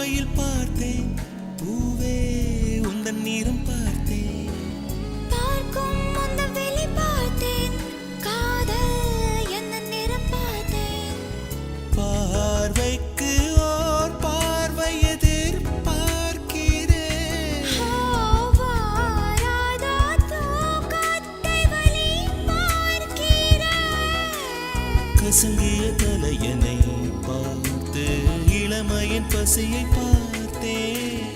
பார்வையில் பார்த்தேன் பூவே உந்தன் நீரம் பார்த்தேன் பார்க்கும் அந்த வெளி பார்த்தேன் காதல் என்ன நிறம் பார்த்தேன் பார்வைக்கு ஓர் பார்வை எதிர்பார்க்கிறேன் வாராதா தூக்கத்தை வலி பார்க்கிறேன் கசங்கிய தலையனை பார்த்து இளமையின் பசியை பார்த்தேன்